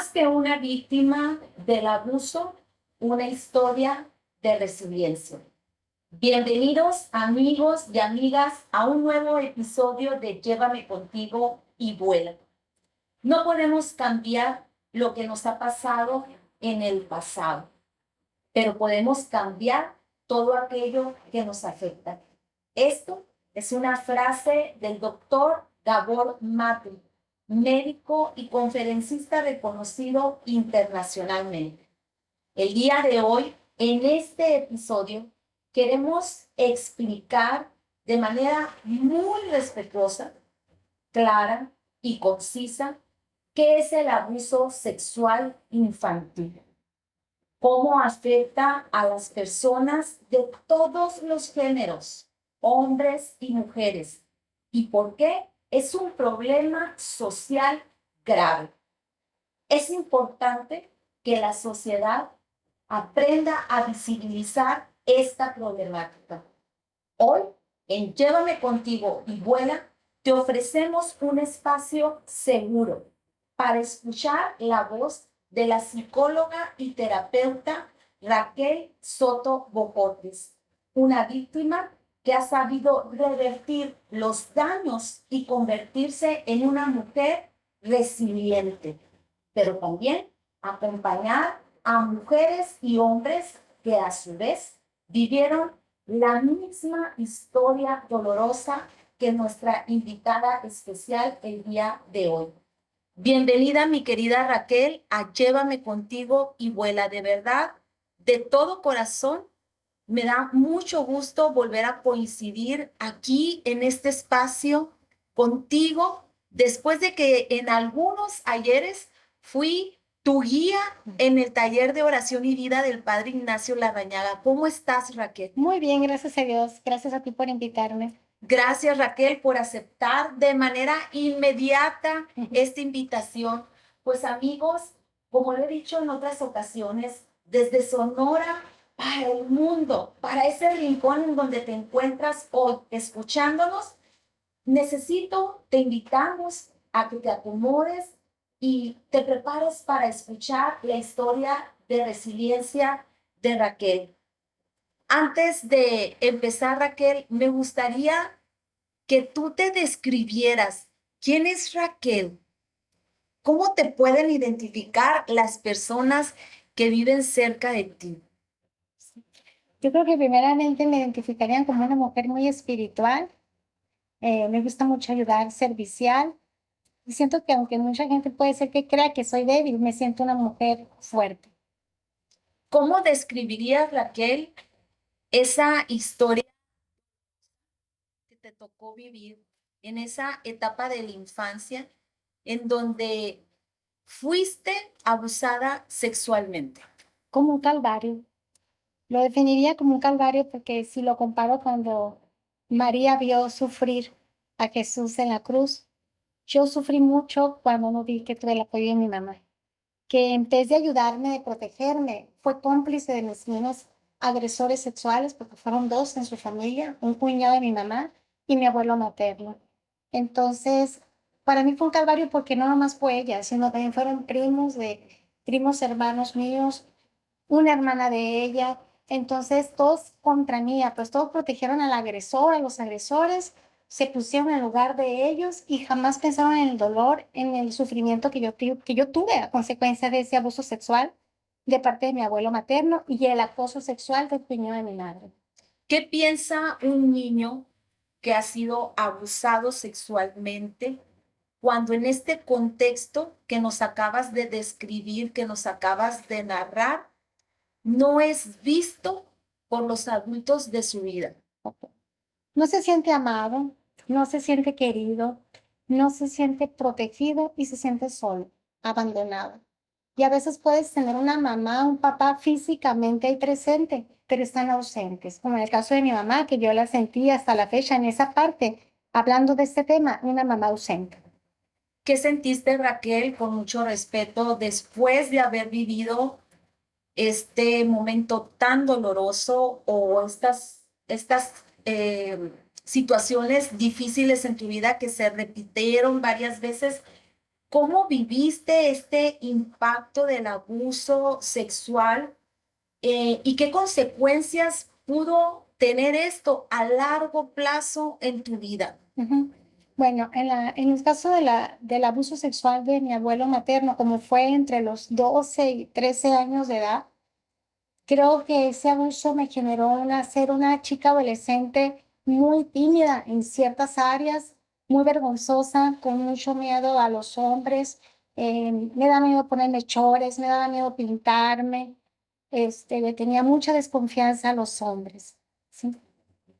Más que una víctima del abuso, una historia de resiliencia. Bienvenidos amigos y amigas a un nuevo episodio de Llévame contigo y vuela. No podemos cambiar lo que nos ha pasado en el pasado, pero podemos cambiar todo aquello que nos afecta. Esto es una frase del doctor Gabor Mate, médico y conferencista reconocido internacionalmente. El día de hoy, en este episodio, queremos explicar de manera muy respetuosa, clara y concisa qué es el abuso sexual infantil, cómo afecta a las personas de todos los géneros, hombres y mujeres, y por qué es un problema social grave. Es importante que la sociedad aprenda a visibilizar esta problemática. Hoy, en Llévame contigo y vuela, te ofrecemos un espacio seguro para escuchar la voz de la psicóloga y terapeuta Raquel Soto Bocotes, una víctima que ha sabido revertir los daños y convertirse en una mujer resiliente, pero también acompañar a mujeres y hombres que a su vez vivieron la misma historia dolorosa que nuestra invitada especial el día de hoy. Bienvenida, mi querida Raquel, a Llévame contigo y vuela. De verdad, de todo corazón, me da mucho gusto volver a coincidir aquí en este espacio contigo, después de que en algunos ayeres fui tu guía en el taller de oración y vida del Padre Ignacio Larrañaga. ¿Cómo estás, Raquel? Muy bien, gracias a Dios. Gracias a ti por invitarme. Gracias, Raquel, por aceptar de manera inmediata esta invitación. Pues amigos, como lo he dicho en otras ocasiones, desde Sonora para el mundo, para ese rincón en donde te encuentras hoy escuchándonos, te invitamos a que te acomodes y te prepares para escuchar la historia de resiliencia de Raquel. Antes de empezar, Raquel, me gustaría que tú te describieras. ¿Quién es Raquel? ¿Cómo te pueden identificar las personas que viven cerca de ti? Yo creo que primeramente me identificarían como una mujer muy espiritual. Me gusta mucho ayudar, servicial. Y siento que aunque mucha gente puede ser que crea que soy débil, me siento una mujer fuerte. ¿Cómo describirías, Raquel, esa historia que te tocó vivir en esa etapa de la infancia en donde fuiste abusada sexualmente? Como un calvario. Lo definiría como un calvario porque si lo comparo cuando María vio sufrir a Jesús en la cruz, yo sufrí mucho cuando no vi que tuve el apoyo de mi mamá, que en vez de ayudarme, de protegerme, fue cómplice de mis mismos agresores sexuales, porque fueron dos en su familia, un cuñado de mi mamá y mi abuelo materno. Entonces, para mí fue un calvario porque no nomás fue ella, sino también fueron primos hermanos míos, una hermana de ella. Entonces, todos contra mí, pues todos protegieron al agresor, a los agresores, se pusieron en lugar de ellos y jamás pensaron en el dolor, en el sufrimiento que yo tuve a consecuencia de ese abuso sexual de parte de mi abuelo materno y el acoso sexual del cuñado de mi madre. ¿Qué piensa un niño que ha sido abusado sexualmente cuando en este contexto que nos acabas de describir, que nos acabas de narrar, no es visto por los adultos de su vida? No se siente amado, no se siente querido, no se siente protegido y se siente solo, abandonado. Y a veces puedes tener una mamá, un papá físicamente ahí presente, pero están ausentes, como en el caso de mi mamá, que yo la sentí hasta la fecha en esa parte, hablando de este tema, una mamá ausente. ¿Qué sentiste, Raquel, con mucho respeto, después de haber vivido este momento tan doloroso o estas situaciones difíciles en tu vida que se repitieron varias veces? ¿Cómo viviste este impacto del abuso sexual y qué consecuencias pudo tener esto a largo plazo en tu vida? Ujú. Bueno, en el caso del abuso sexual de mi abuelo materno, como fue entre los 12 y 13 años de edad, creo que ese abuso me generó ser una chica adolescente muy tímida en ciertas áreas, muy vergonzosa, con mucho miedo a los hombres. Me da miedo ponerme chores, me daba miedo pintarme. Le tenía mucha desconfianza a los hombres. ¿Sí?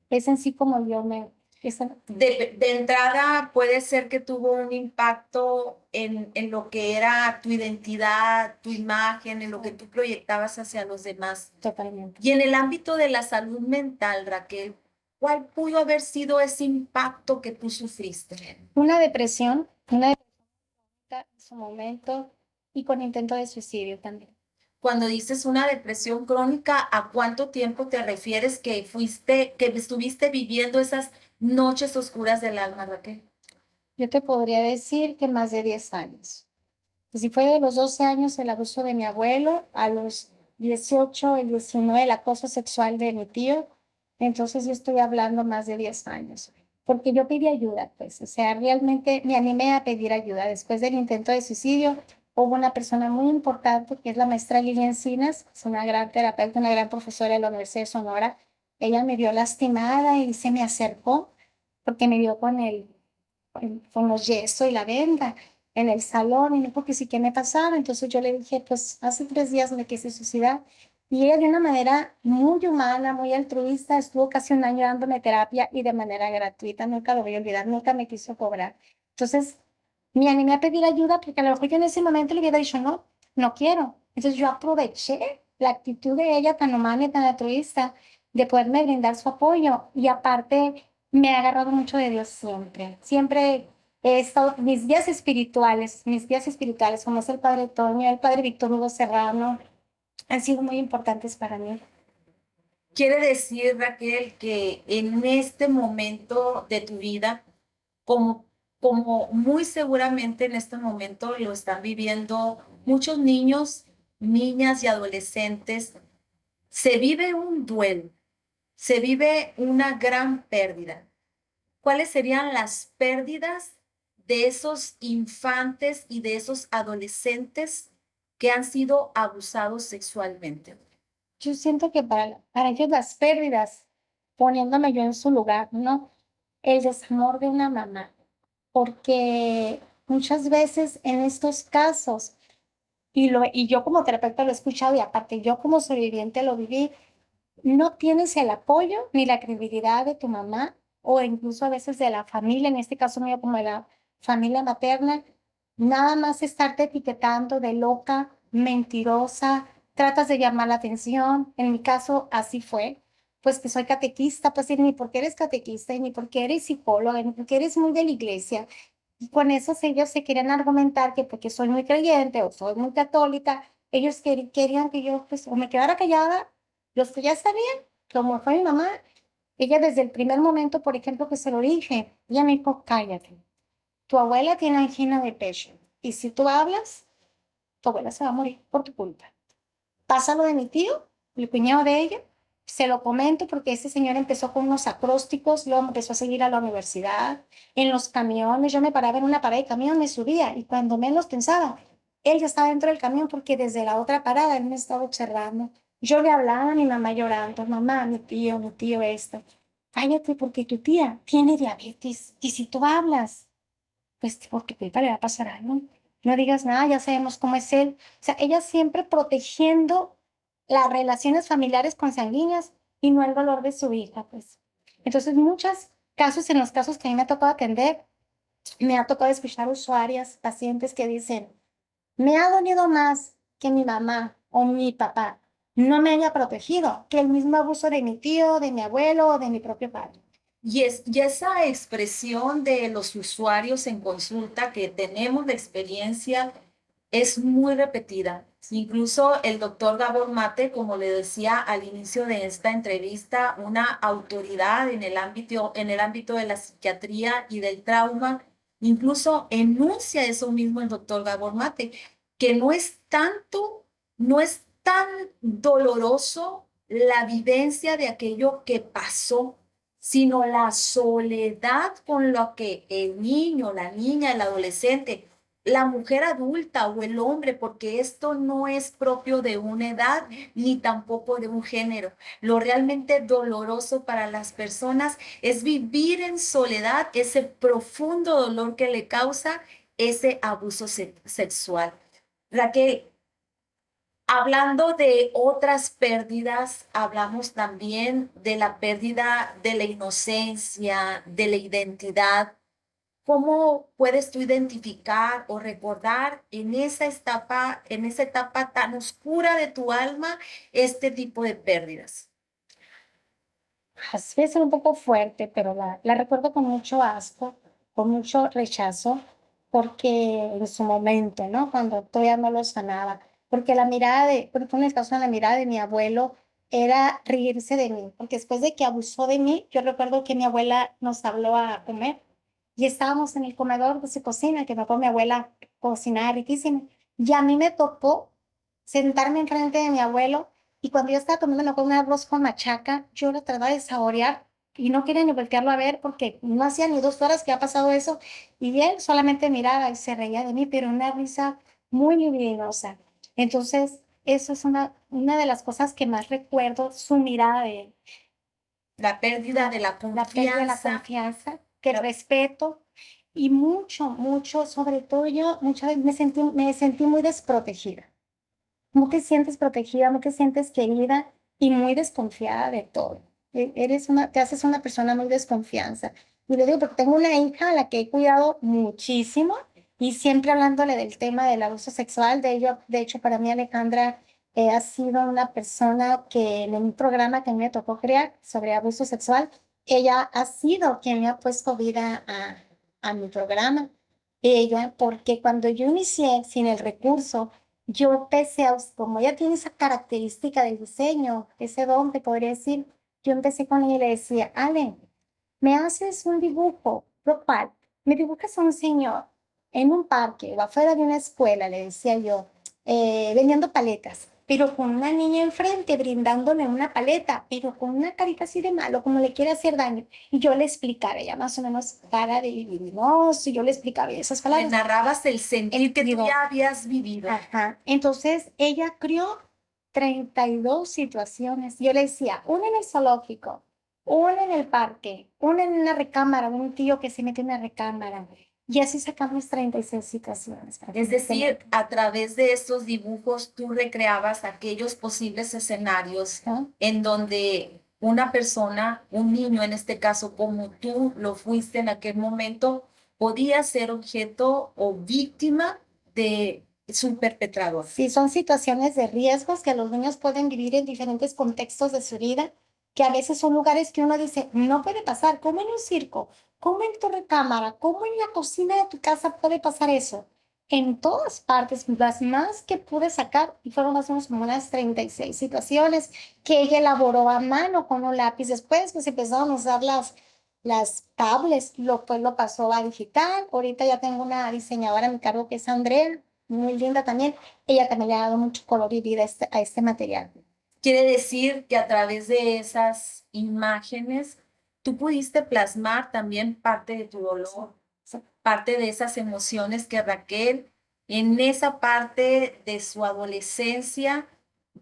Es en sí como yo me... esa- De entrada, puede ser que tuvo un impacto en lo que era tu identidad, tu imagen, en lo que tú proyectabas hacia los demás. Totalmente. Y en el ámbito de la salud mental, Raquel, ¿cuál pudo haber sido ese impacto que tú sufriste? Una depresión en su momento y con intento de suicidio también. Cuando dices una depresión crónica, ¿a cuánto tiempo te refieres que estuviste viviendo esas noches oscuras del alma, Raquel? Yo te podría decir que más de 10 años. Si fue de los 12 años el abuso de mi abuelo, a los 18, el 19 el acoso sexual de mi tío, entonces yo estoy hablando más de 10 años. Porque yo pedí ayuda, pues, o sea, realmente me animé a pedir ayuda. Después del intento de suicidio, hubo una persona muy importante, que es la maestra Lili Encinas, es una gran terapeuta, una gran profesora de la Universidad de Sonora. Ella me vio lastimada y se me acercó porque me vio con los yeso y la venda en el salón y me dijo que sí, ¿qué me pasaba? Entonces yo le dije, pues hace 3 días me quise suicidar. Y ella de una manera muy humana, muy altruista, estuvo casi un año dándome terapia y de manera gratuita, nunca lo voy a olvidar, nunca me quiso cobrar. Entonces me animé a pedir ayuda porque a lo mejor yo en ese momento le hubiera dicho, no, no quiero. Entonces yo aproveché la actitud de ella tan humana y tan altruista de poderme brindar su apoyo y aparte me ha agarrado mucho de Dios siempre. Siempre he estado, mis guías espirituales, como es el Padre Toño, el Padre Víctor Hugo Serrano, han sido muy importantes para mí. Quiere decir, Raquel, que en este momento de tu vida, como, como muy seguramente en este momento lo están viviendo muchos niños, niñas y adolescentes, se vive un duelo, se vive una gran pérdida. ¿Cuáles serían las pérdidas de esos infantes y de esos adolescentes que han sido abusados sexualmente? Yo siento que para ellos las pérdidas, poniéndome yo en su lugar, ¿no? El desamor de una mamá, porque muchas veces en estos casos, y yo como terapeuta lo he escuchado y aparte yo como sobreviviente lo viví, no tienes el apoyo ni la credibilidad de tu mamá o incluso a veces de la familia, en este caso mío como de la familia materna, nada más estarte etiquetando de loca, mentirosa, tratas de llamar la atención. En mi caso así fue, pues que soy catequista, pues y ni porque eres catequista y ni porque eres psicóloga, ni porque eres muy de la iglesia. Y con eso ellos se querían argumentar que porque soy muy creyente o soy muy católica, ellos querían que yo pues o me quedara callada, los que ya está bien, como fue mi mamá, ella desde el primer momento, por ejemplo, que se lo dije, ella me dijo, cállate, tu abuela tiene angina de pecho y si tú hablas, tu abuela se va a morir por tu culpa. Pasa lo de mi tío, el cuñado de ella, se lo comento porque ese señor empezó con unos acrósticos, luego empezó a seguir a la universidad, en los camiones, yo me paraba en una parada de camión, me subía y cuando menos pensaba, él ya estaba dentro del camión porque desde la otra parada él me estaba observando. Yo le hablaba a mi mamá llorando, mamá, mi tío esto. Cállate porque tu tía tiene diabetes y si tú hablas, pues porque tu hija le va a pasar algo. No digas nada, ya sabemos cómo es él. O sea, ella siempre protegiendo las relaciones familiares consanguíneas y no el dolor de su hija, pues. Entonces, muchos casos, en los casos que a mí me ha tocado atender, me ha tocado escuchar usuarias, pacientes que dicen, me ha dolido más que mi mamá o mi papá no me haya protegido que el mismo abuso de mi tío, de mi abuelo o de mi propio padre. Y esa expresión de los usuarios en consulta que tenemos de experiencia es muy repetida. Incluso el doctor Gabor Mate, como le decía al inicio de esta entrevista, una autoridad en el ámbito de la psiquiatría y del trauma, Incluso enuncia eso mismo el doctor Gabor Mate, que no es tan doloroso la vivencia de aquello que pasó, sino la soledad con lo que el niño, la niña, el adolescente, la mujer adulta o el hombre, porque esto no es propio de una edad ni tampoco de un género. Lo realmente doloroso para las personas es vivir en soledad, ese profundo dolor que le causa ese abuso sexual. Raquel, hablando de otras pérdidas, hablamos también de la pérdida de la inocencia, de la identidad. ¿Cómo puedes tú identificar o recordar en esa etapa tan oscura de tu alma, este tipo de pérdidas? Así es un poco fuerte, pero la recuerdo con mucho asco, con mucho rechazo, porque en su momento, ¿no? Cuando todavía no lo sanaba, porque la mirada de, por ejemplo, en el caso de la mirada de mi abuelo, era reírse de mí, porque después de que abusó de mí, yo recuerdo que mi abuela nos habló a comer y estábamos en el comedor de su cocina, que me acuerdo mi abuela cocinaba riquísimo, y a mí me tocó sentarme enfrente de mi abuelo y cuando yo estaba comiendo un arroz con machaca, yo lo trataba de saborear y no quería ni voltearlo a ver porque no hacía ni 2 horas que ha pasado eso. Y él solamente miraba y se reía de mí, pero una risa muy libidinosa. Entonces, eso es una de las cosas que más recuerdo, su mirada de él. La pérdida de la La pérdida de la confianza. confianza, que el respeto y mucho, mucho, sobre todo yo muchas veces me sentí muy desprotegida. No te sientes protegida, no te sientes querida y muy desconfiada de todo. Te haces una persona muy desconfianza. Y le digo, porque tengo una hija a la que he cuidado muchísimo y siempre hablándole del tema del abuso sexual. De hecho, para mí Alejandra ha sido una persona que en un programa que a mí me tocó crear sobre abuso sexual, ella ha sido quien me ha puesto vida a mi programa. Ella, porque cuando yo inicié sin el recurso, yo empecé como ella tiene esa característica del diseño, ese don, te podría decir, yo empecé con ella y le decía, Ale, me haces un dibujo grupal, me dibujas a un señor en un parque o afuera de una escuela, le decía yo, vendiendo paletas, pero con una niña enfrente brindándole una paleta, pero con una carita así de malo, como le quiere hacer daño. Y yo le explicaba, ella más o menos cara de divinoso, y yo le explicaba esas Le palabras. narrabas el sentir que tú Digo, ya habías vivido. ajá. Entonces ella crió 32 situaciones. Yo le decía, una en el zoológico, una en el parque, una en una recámara, un tío que se mete en una recámara. Y así sacamos 36 situaciones. Es decir, a través de estos dibujos tú recreabas aquellos posibles escenarios ¿no? en donde una persona, un niño en este caso, como tú lo fuiste en aquel momento, podía ser objeto o víctima de su perpetrador. Sí, son situaciones de riesgos que los niños pueden vivir en diferentes contextos de su vida, que a veces son lugares que uno dice, no puede pasar, como en un circo, como en tu recámara, como en la cocina de tu casa puede pasar eso. En todas partes, las más que pude sacar, y fueron más o menos como unas 36 situaciones que ella elaboró a mano con un lápiz. Después, pues empezaron a usar las tablets, pues lo pasó a digital. Ahorita ya tengo una diseñadora a mi cargo que es Andrea, muy linda también. Ella también le ha dado mucho color y vida a este material. Quiere decir que a través de esas imágenes tú pudiste plasmar también parte de tu dolor, parte de esas emociones que Raquel en esa parte de su adolescencia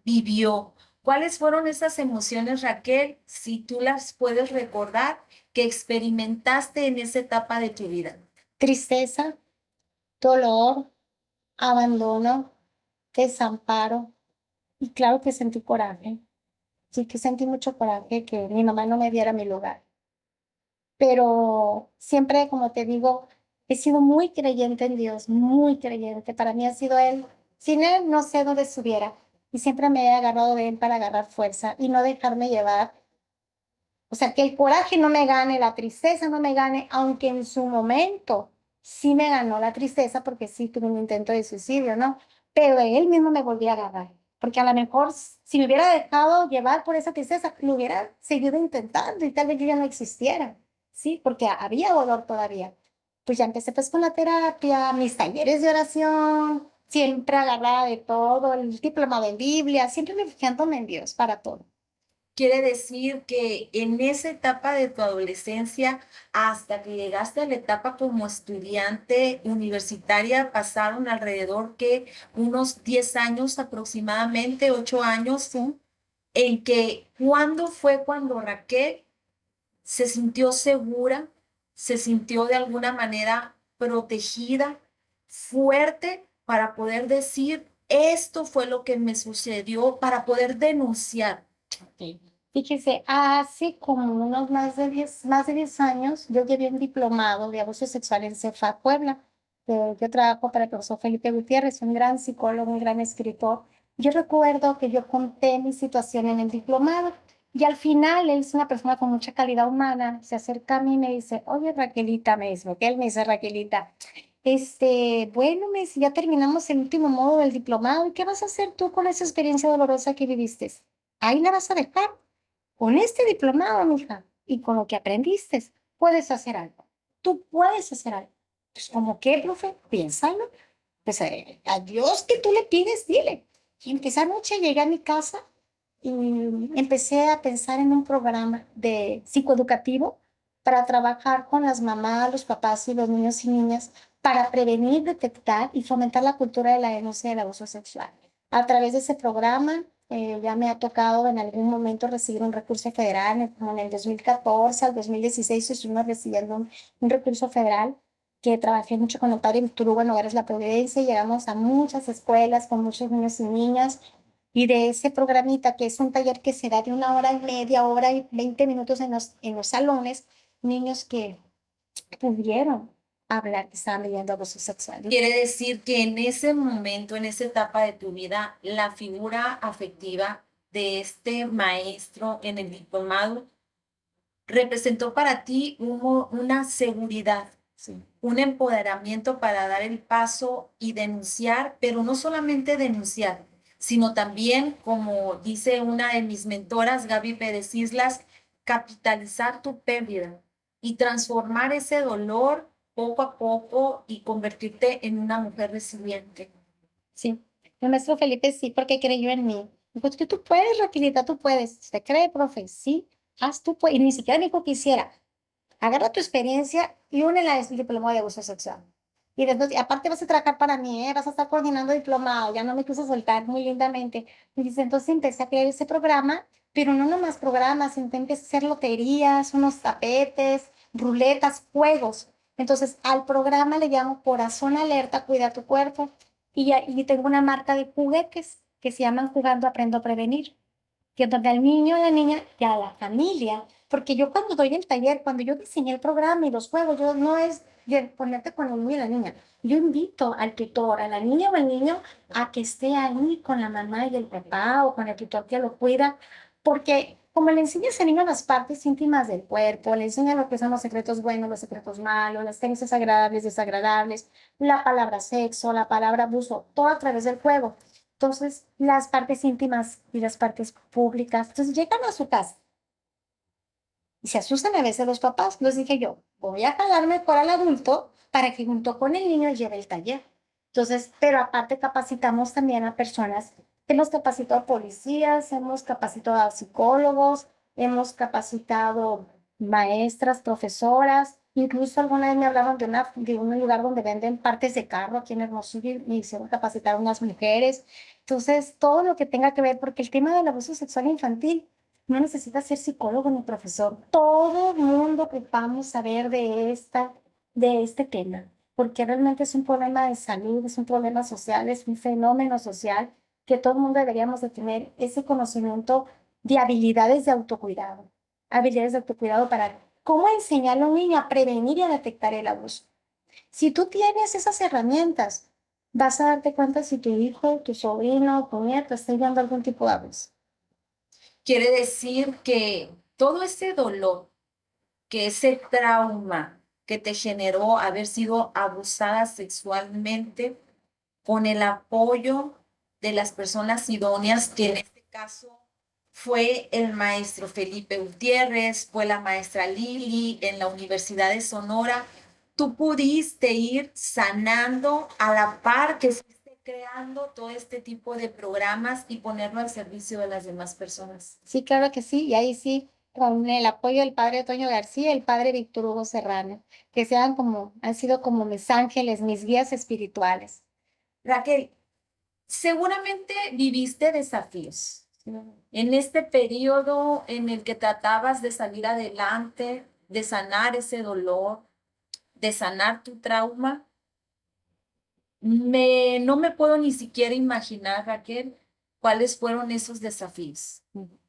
vivió. ¿Cuáles fueron esas emociones, Raquel, si tú las puedes recordar, que experimentaste en esa etapa de tu vida? Tristeza, dolor, abandono, desamparo. Y claro que sentí coraje. Sí que sentí mucho coraje que mi mamá no me diera mi lugar. Pero siempre, como te digo, he sido muy creyente en Dios, muy creyente. Para mí ha sido Él. Sin Él no sé dónde estuviera. Y siempre me he agarrado de Él para agarrar fuerza y no dejarme llevar. O sea, que el coraje no me gane, la tristeza no me gane, aunque en su momento sí me ganó la tristeza porque sí tuve un intento de suicidio, ¿no? Pero él mismo me volvió a agarrar. Porque a lo mejor si me hubiera dejado llevar por esa tristeza, lo hubiera seguido intentando y tal vez yo ya no existiera, ¿sí? Porque había dolor todavía. pues ya empecé pues con la terapia, mis talleres de oración, siempre agarrada de todo, el diplomado en Biblia, siempre refugiándome en Dios para todo. Quiere decir que en esa etapa de tu adolescencia, hasta que llegaste a la etapa como estudiante universitaria, pasaron alrededor que unos 10 años aproximadamente, 8 años, Sí, en que ¿cuándo fue cuando Raquel se sintió segura, se sintió de alguna manera protegida, fuerte para poder decir, esto fue lo que me sucedió, para poder denunciar? ok. Fíjese, hace como unos más de 10 años, yo llevé un diplomado de abuso sexual en CEFA Puebla. Yo trabajo para el profesor Felipe Gutiérrez, un gran psicólogo, un gran escritor. Yo recuerdo que yo conté mi situación en el diplomado y al final él es una persona con mucha calidad humana, se acerca a mí y me dice, oye Raquelita, me dice, que él me dice Raquelita, bueno, me dice, ya terminamos el último modo del diplomado, ¿y qué vas a hacer tú con esa experiencia dolorosa que viviste? Ahí la vas a dejar. Con este diplomado, mija, y con lo que aprendiste, puedes hacer algo. Tú puedes hacer algo. Pues, ¿como qué, profe? Piénsalo. Pues a Dios que tú le pides, dile. Y esa noche llegué a mi casa y empecé a pensar en un programa de psicoeducativo para trabajar con las mamás, los papás y los niños y niñas para prevenir, detectar y fomentar la cultura de la denuncia del abuso sexual. A través de ese programa ya me ha tocado en algún momento recibir un recurso federal, como en el 2014 al 2016 estuvimos recibiendo un recurso federal que trabajé mucho con el padre Víctor Hugo Nogueras La Providencia, llegamos a muchas escuelas con muchos niños y niñas, y de ese programita, que es un taller que se da de 1 hora y media, hora y 20 minutos en los salones, niños que pudieron hablar que estaban viviendo abuso sexual. Quiere decir que en ese momento, en esa etapa de tu vida, la figura afectiva de este maestro en el diplomado representó para ti una seguridad, Sí. un empoderamiento para dar el paso y denunciar, pero no solamente denunciar, sino también, como dice una de mis mentoras, Gaby Pérez Islas, capitalizar tu pérdida y transformar ese dolor poco a poco y convertirte en una mujer resiliente. Sí, el maestro Felipe sí, porque creyó en mí. Dijo, que tú puedes, Raquelita, tú puedes. ¿Usted cree, profe? Sí, haz tú puedes. Y ni siquiera me dijo que hiciera. Agarra tu experiencia y únela a ese diplomado de abuso sexual. Y después, aparte vas a trabajar para mí, ¿eh? Vas a estar coordinando diplomado. Ya no me quiso soltar muy lindamente. Y dice, entonces empecé a crear ese programa, pero no nomás programas, empecé a hacer loterías, unos tapetes, ruletas, juegos. Entonces, al programa le llamo Corazón Alerta, Cuida tu Cuerpo. Y tengo una marca de juguetes que se llaman Jugando Aprendo a Prevenir, que donde al niño, a la niña y a la familia, porque yo cuando doy el taller, cuando yo diseñé el programa y los juegos, yo no es de ponerte con el niño y la niña, yo invito al tutor, a la niña o al niño, a que esté ahí con la mamá y el papá o con el tutor que lo cuida, porque como le enseñas al niño las partes íntimas del cuerpo, le enseñas lo que son los secretos buenos, los secretos malos, las creencias agradables, desagradables, la palabra sexo, la palabra abuso, todo a través del juego. Entonces, las partes íntimas y las partes públicas. Entonces, llegan a su casa y se asustan a veces los papás. Les dije yo, voy a jalarme por al adulto para que junto con el niño lleve el taller. Entonces, pero aparte capacitamos también a personas. Hemos capacitado a policías, hemos capacitado a psicólogos, hemos capacitado maestras, profesoras. Incluso alguna vez me hablaron de un lugar donde venden partes de carro aquí en Hermosillo y me hicieron capacitar a unas mujeres. Entonces, todo lo que tenga que ver, porque el tema del abuso sexual infantil no necesitas ser psicólogo ni profesor. Todo el mundo ocupamos saber de este tema, porque realmente es un problema de salud, es un problema social, es un fenómeno social que todo el mundo deberíamos de tener ese conocimiento de habilidades de autocuidado para cómo enseñarle a un niño a prevenir y a detectar el abuso. Si tú tienes esas herramientas, vas a darte cuenta si tu hijo, tu sobrino, tu nieto está viviendo algún tipo de abuso. Quiere decir que todo ese dolor, que ese trauma que te generó haber sido abusada sexualmente, con el apoyo de las personas idóneas, que en este caso fue el maestro Felipe Gutiérrez, fue la maestra Lili en la Universidad de Sonora, tú pudiste ir sanando a la par que fuiste creando todo este tipo de programas y ponerlo al servicio de las demás personas. Sí, claro que sí, y ahí sí, con el apoyo del padre Toño García, el padre Víctor Hugo Serrano, que han sido como mis ángeles, mis guías espirituales. Raquel, seguramente viviste desafíos en este periodo en el que tratabas de salir adelante, de sanar ese dolor, de sanar tu trauma. No me puedo ni siquiera imaginar, Raquel, cuáles fueron esos desafíos.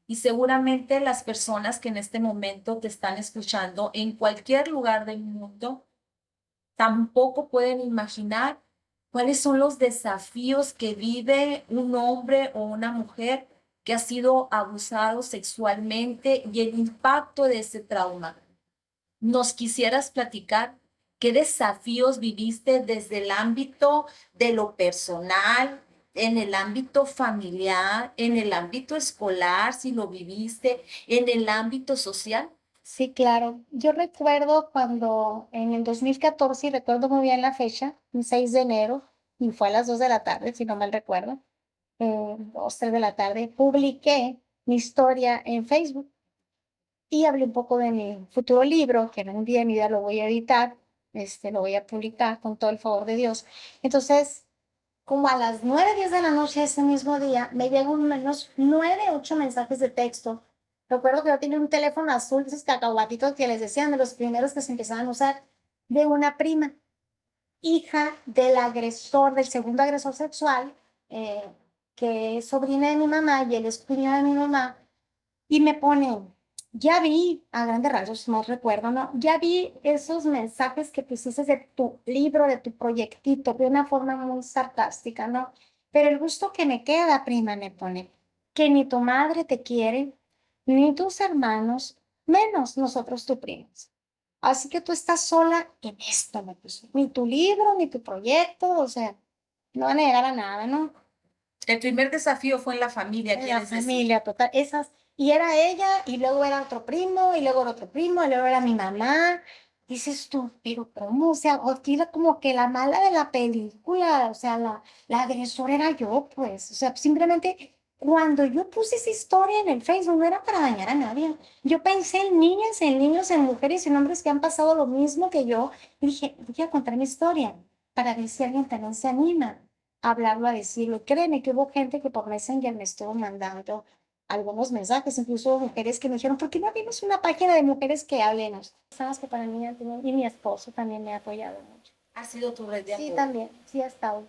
Y seguramente las personas que en este momento te están escuchando en cualquier lugar del mundo tampoco pueden imaginar cuáles son los desafíos que vive un hombre o una mujer que ha sido abusado sexualmente y el impacto de ese trauma. ¿Nos quisieras platicar qué desafíos viviste desde el ámbito de lo personal, en el ámbito familiar, en el ámbito escolar, si lo viviste, en el ámbito social? Sí, claro. Yo recuerdo cuando en el 2014, y recuerdo muy bien la fecha, un 6 de enero, y fue a las 2 de la tarde, si no mal recuerdo, 2, 3 de la tarde, publiqué mi historia en Facebook y hablé un poco de mi futuro libro, que en un día de mi vida lo voy a editar, lo voy a publicar con todo el favor de Dios. Entonces, como a las 9, 10 de la noche ese mismo día, me llegan unos 9, 8 mensajes de texto. Recuerdo que yo tenía un teléfono azul, esos cacahuatitos que les decían, de los primeros que se empezaban a usar, de una prima, hija del agresor, del segundo agresor sexual, eh, que es sobrina de mi mamá y él es cuñado de mi mamá, y me ponen, ya vi, a grandes rasgos, no recuerdo, ¿no? Ya vi esos mensajes que pusiste de tu libro, de tu proyectito, de una forma muy sarcástica, ¿no? Pero el gusto que me queda, prima, me pone, que ni tu madre te quiere, ni tus hermanos, menos nosotros tu primos. Así que tú estás sola en esto, me puso. Ni tu libro, ni tu proyecto, o sea, no van a llegar a nada, ¿no? El primer desafío fue en la familia, En la quieres decir. familia, total, esas, y era ella, y luego era otro primo, y luego era otro primo, y luego era mi mamá. Dices tú, pero ¿cómo? O sea, aquí como que la mala de la película, o sea, la agresora era yo, pues, o sea, simplemente cuando yo puse esa historia en el Facebook no era para dañar a nadie. Yo pensé en niños, en mujeres, en hombres que han pasado lo mismo que yo, y dije, voy a contar mi historia para ver si alguien también se anima hablarlo, a decirlo. Créeme que hubo gente que por Messenger me estuvo mandando algunos mensajes, incluso mujeres que me dijeron, ¿por qué no abrimos una página de mujeres que hablen? Sabes que para mí, y mi esposo también me ha apoyado mucho. Ha sido tu red de Sí, apoyo. también, sí ha estado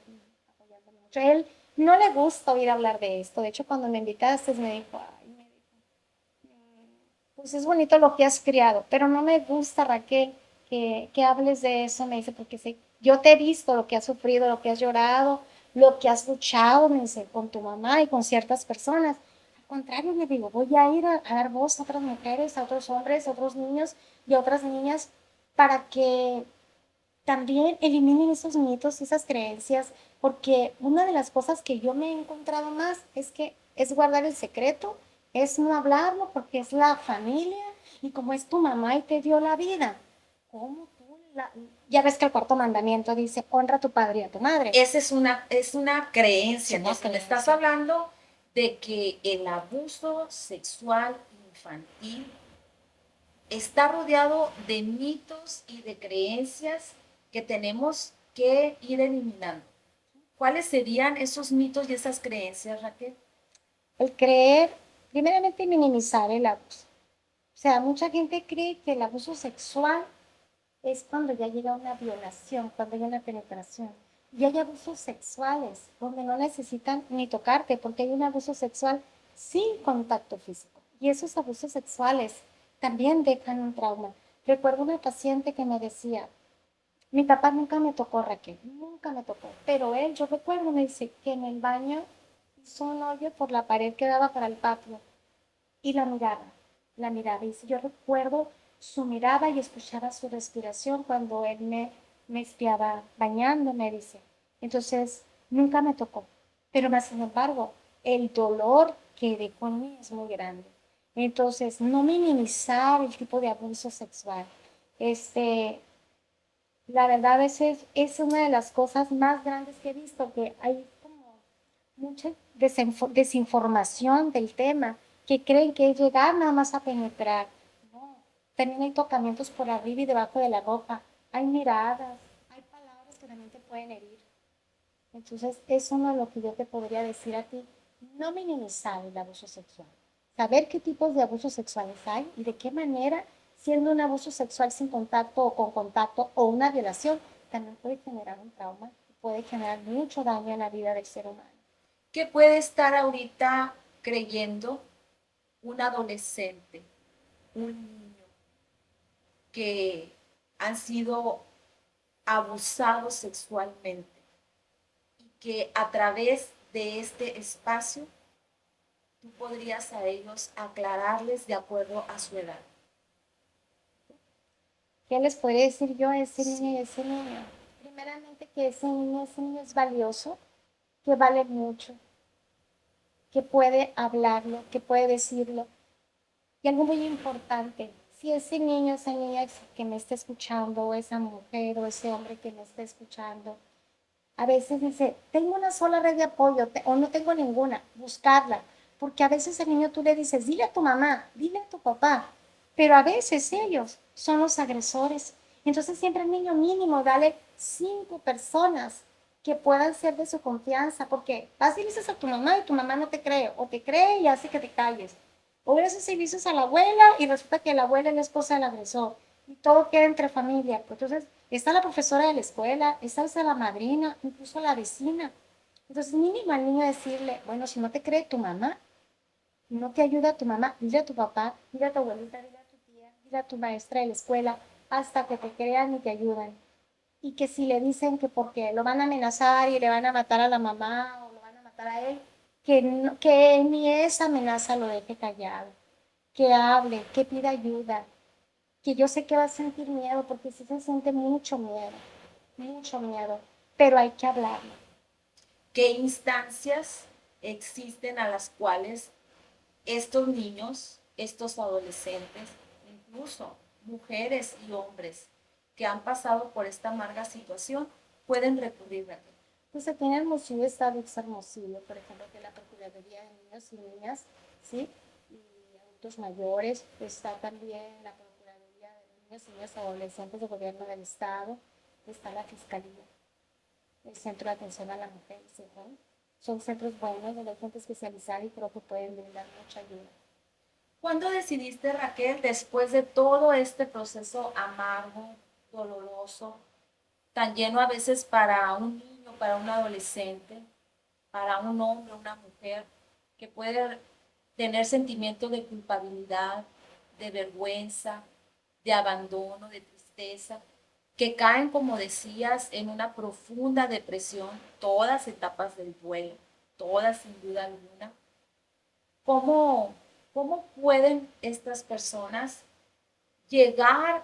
apoyándome mucho. Él no le gusta oír hablar de esto. De hecho, cuando me invitaste, me dijo, ay, pues es bonito lo que has criado, pero no me gusta, Raquel, que hables de eso, me dice, porque sé, yo te he visto lo que has sufrido, lo que has llorado, lo que has luchado, me dice, con tu mamá y con ciertas personas. Al contrario, le digo, voy a ir a dar voz a otras mujeres, a otros hombres, a otros niños y a otras niñas para que también eliminen esos mitos y esas creencias, porque una de las cosas que yo me he encontrado más es que es guardar el secreto, es no hablarlo porque es la familia y como es tu mamá y te dio la vida. ¿Cómo tú Ya ves que el cuarto mandamiento dice, honra a tu padre y a tu madre. Esa es una creencia. Es una Entonces, me estás creencia. hablando de que el abuso sexual infantil está rodeado de mitos y de creencias que tenemos que ir eliminando. ¿Cuáles serían esos mitos y esas creencias, Raquel? El creer, primeramente minimizar el abuso. O sea, mucha gente cree que el abuso sexual es cuando ya llega una violación, cuando hay una penetración. Y hay abusos sexuales donde no necesitan ni tocarte, porque hay un abuso sexual sin contacto físico. Y esos abusos sexuales también dejan un trauma. Recuerdo una paciente que me decía, mi papá nunca me tocó, Raquel, nunca me tocó, pero él, yo recuerdo, me dice que en el baño hizo un hoyo por la pared que daba para el patio y la miraba. Y si yo recuerdo su mirada y escuchaba su respiración cuando él me espiaba bañando, me dice. Entonces, nunca me tocó. Pero más sin embargo, el dolor que dejó en mí es muy grande. Entonces, no minimizar el tipo de abuso sexual. Este, La verdad, a veces es una de las cosas más grandes que he visto, que hay como mucha desinformación del tema, que creen que es llegar nada más a penetrar. No, también hay tocamientos por arriba y debajo de la ropa, hay miradas, hay palabras que también te pueden herir. Entonces, eso no es lo que yo te podría decir a ti. No minimizar el abuso sexual. Saber qué tipos de abusos sexuales hay y de qué manera, siendo un abuso sexual sin contacto o con contacto o una violación, también puede generar un trauma, puede generar mucho daño en la vida del ser humano. ¿Qué puede estar ahorita creyendo un adolescente, un niño que han sido abusados sexualmente y que a través de este espacio tú podrías a ellos aclararles de acuerdo a su edad? ¿Qué les podría decir yo a ese niño y a Sí. ese niño? Primeramente que ese niño es valioso, que vale mucho, que puede hablarlo, que puede decirlo. Y algo muy importante, si ese niño, esa niña que me está escuchando, o esa mujer o ese hombre que me está escuchando, a veces dice, tengo una sola red de apoyo o no tengo ninguna, buscarla. Porque a veces al niño tú le dices, dile a tu mamá, dile a tu papá, pero a veces ellos son los agresores. Entonces siempre al niño mínimo dale 5 personas que puedan ser de su confianza, porque vas y dices a tu mamá y tu mamá no te cree, o te cree y hace que te calles. O veces si dices a la abuela y resulta que la abuela es la esposa del agresor y todo queda entre familia. Pues entonces está la profesora de la escuela, está la madrina, incluso la vecina. Entonces mínimo al niño decirle, bueno, si no te cree tu mamá, no te ayuda tu mamá, dile a tu papá, dile a tu abuelita, dile a tu tía, dile a tu maestra de la escuela, hasta que te crean y te ayudan. Y que si le dicen que porque lo van a amenazar y le van a matar a la mamá o lo van a matar a él, que ni esa amenaza lo deje callado, que hable, que pida ayuda, que yo sé que va a sentir miedo, porque sí se siente mucho miedo, pero hay que hablarlo. ¿Qué instancias existen a las cuales estos niños, estos adolescentes, incluso mujeres y hombres que han pasado por esta amarga situación pueden recurrir a ti? Pues aquí en Hermosillo está Vix Hermosillo, por ejemplo, que es la Procuraduría de Niños y Niñas, ¿sí? Y adultos mayores. Está también la Procuraduría de Niños y Niñas Adolescentes del Gobierno del Estado. Está la Fiscalía, el Centro de Atención a la Mujer, ¿sí? Son centros buenos donde hay gente especializada y creo que pueden brindar mucha ayuda. ¿Cuándo decidiste, Raquel, después de todo este proceso amargo, doloroso, tan lleno a veces para un niño, para un adolescente, para un hombre, una mujer, que puede tener sentimientos de culpabilidad, de vergüenza, de abandono, de tristeza, que caen, como decías, en una profunda depresión, todas etapas del duelo, todas sin duda alguna? ¿Cómo, cómo pueden estas personas llegar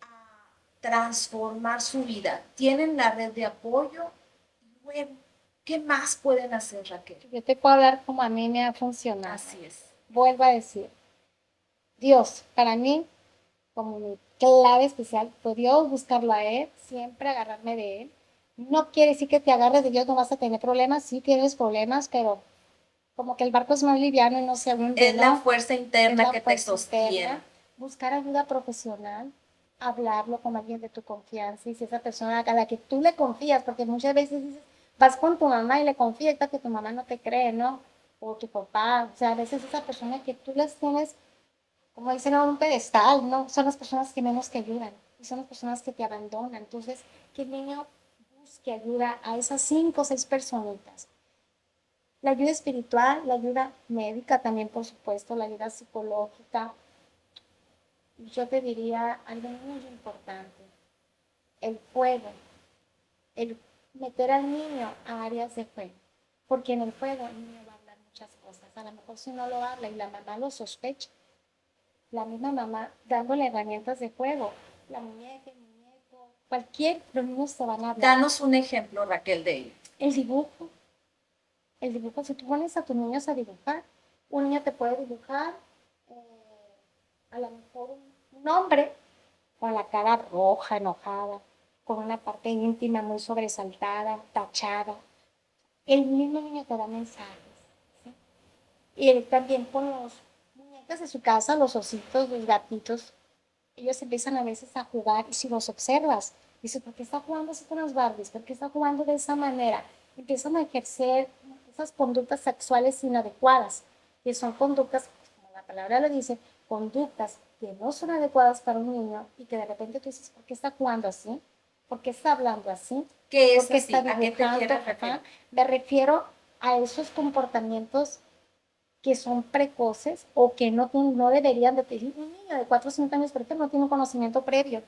a transformar su vida? ¿Tienen la red de apoyo? Y luego, ¿qué más pueden hacer, Raquel? Yo te puedo hablar como a mí me ha funcionado. Así es. Vuelvo a decir, Dios, para mí, como mi clave especial, fue Dios, buscarlo a Él, siempre agarrarme de Él. No quiere decir que te agarres de Dios, no vas a tener problemas, sí tienes problemas, pero como que el barco es más liviano y no se hunde, Es la ¿no? fuerza Es interna la que te fuerza sostiene. interna. Buscar ayuda profesional, hablarlo con alguien de tu confianza y si esa persona a la que tú le confías, porque muchas veces dices, vas con tu mamá y le confías que tu mamá no te cree, ¿no? O tu papá, o sea, a veces esa persona que tú las tienes, como dicen, a un pedestal, ¿no? Son las personas que menos te ayudan y son las personas que te abandonan. Entonces, que el niño busque ayuda a esas 5 o 6 personitas. La ayuda espiritual, la ayuda médica también, por supuesto, la ayuda psicológica. Yo te diría algo muy importante, el juego, el meter al niño a áreas de juego, porque en el juego el niño va a hablar muchas cosas. A lo mejor si no lo habla y la mamá lo sospecha, la misma mamá dándole herramientas de juego, la muñeca, el muñeco, cualquier, los niños se van a hablar. Danos un ejemplo, Raquel, de ello. El dibujo, el dibujo, si tú pones a tus niños a dibujar, un niño te puede dibujar a lo mejor un hombre con la cara roja, enojada, con una parte íntima muy sobresaltada, tachada. El mismo niño te da mensajes, ¿sí? Y él también con los muñecas de su casa, los ositos, los gatitos, ellos empiezan a veces a jugar y si los observas, dices, ¿por qué está jugando así con las Barbies? ¿Por qué está jugando de esa manera? Empiezan a ejercer esas conductas sexuales inadecuadas, que son conductas, como la palabra lo dice, conductas que no son adecuadas para un niño y que de repente tú dices, ¿por qué está jugando así? ¿Por qué está hablando así? ¿Qué ¿Por es qué está así? ¿A qué te dibujando? quieres referir? Me refiero a esos comportamientos que son precoces o que no deberían de tener. Un niño de 4 o 5 años, por ejemplo, no tiene un conocimiento previo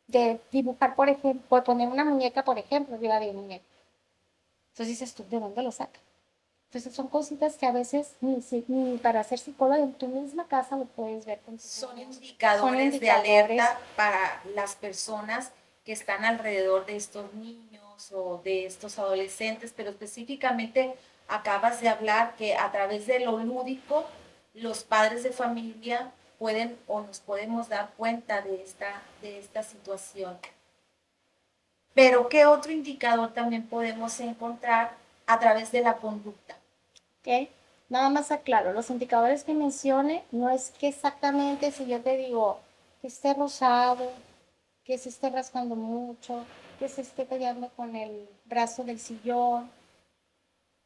de dibujar, por ejemplo, por poner una muñeca, por ejemplo, arriba de un muñeca. Entonces dices tú, ¿de dónde lo saca? Entonces son cositas que a veces ni para ser psicólogo en tu misma casa lo puedes ver con tus Son niños. indicadores de alerta para las personas que están alrededor de estos niños o de estos adolescentes, pero específicamente acabas de hablar que a través de lo lúdico los padres de familia pueden o nos podemos dar cuenta de esta situación. Pero ¿qué otro indicador también podemos encontrar a través de la conducta? ¿Ok? Nada más aclaro, los indicadores que mencione no es que exactamente si yo te digo que esté rosado, que se esté rascando mucho, que se esté peleando con el brazo del sillón,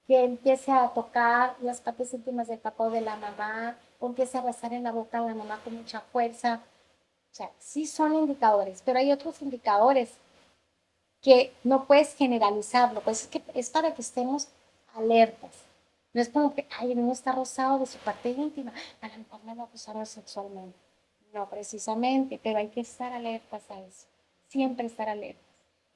que empiece a tocar las partes íntimas del papá o de la mamá, o empiece a besar en la boca de la mamá con mucha fuerza. O sea, sí son indicadores, pero hay otros indicadores que no puedes generalizarlo, pues es que es para que estemos alertas. No es como que, ay, el niño está rosado de su parte íntima, a lo mejor me va a acusar sexualmente. No precisamente, pero hay que estar alertas a eso, siempre estar alertas.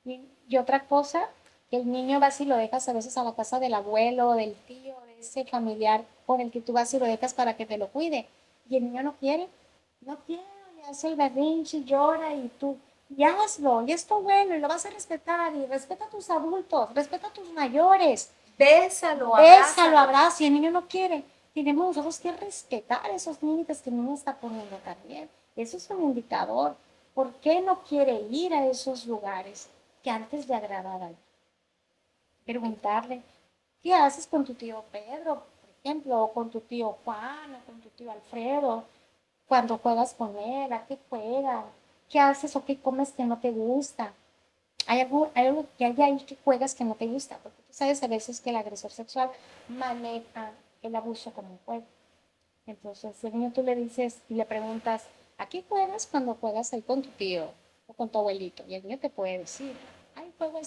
Y otra cosa, que el niño vas y lo dejas a veces a la casa del abuelo, del tío, de ese familiar con el que tú vas y lo dejas para que te lo cuide. Y el niño no quiere, no quiere, y hace el berrinche y llora y tú, y hazlo, y esto bueno, y lo vas a respetar, y respeta a tus adultos, respeta a tus mayores, Bésalo, bésalo, abrázalo. abraza, y el niño no quiere. Tenemos nosotros que respetar esos límites que el niño está poniendo también. Eso es un indicador. ¿Por qué no quiere ir a esos lugares que antes le agradaban? Preguntarle, ¿qué haces con tu tío Pedro, por ejemplo, o con tu tío Juan, o con tu tío Alfredo? Cuando juegas con él, ¿a qué juegan? ¿Qué haces o qué comes que no te gusta? Hay algo que hay ahí que juegas que no te gusta, porque tú sabes a veces que el agresor sexual maneja el abuso como un juego. Entonces, si al niño tú le dices y le preguntas, ¿a qué juegas cuando juegas ahí con tu tío o con tu abuelito? Y el niño te puede decir, ay, juego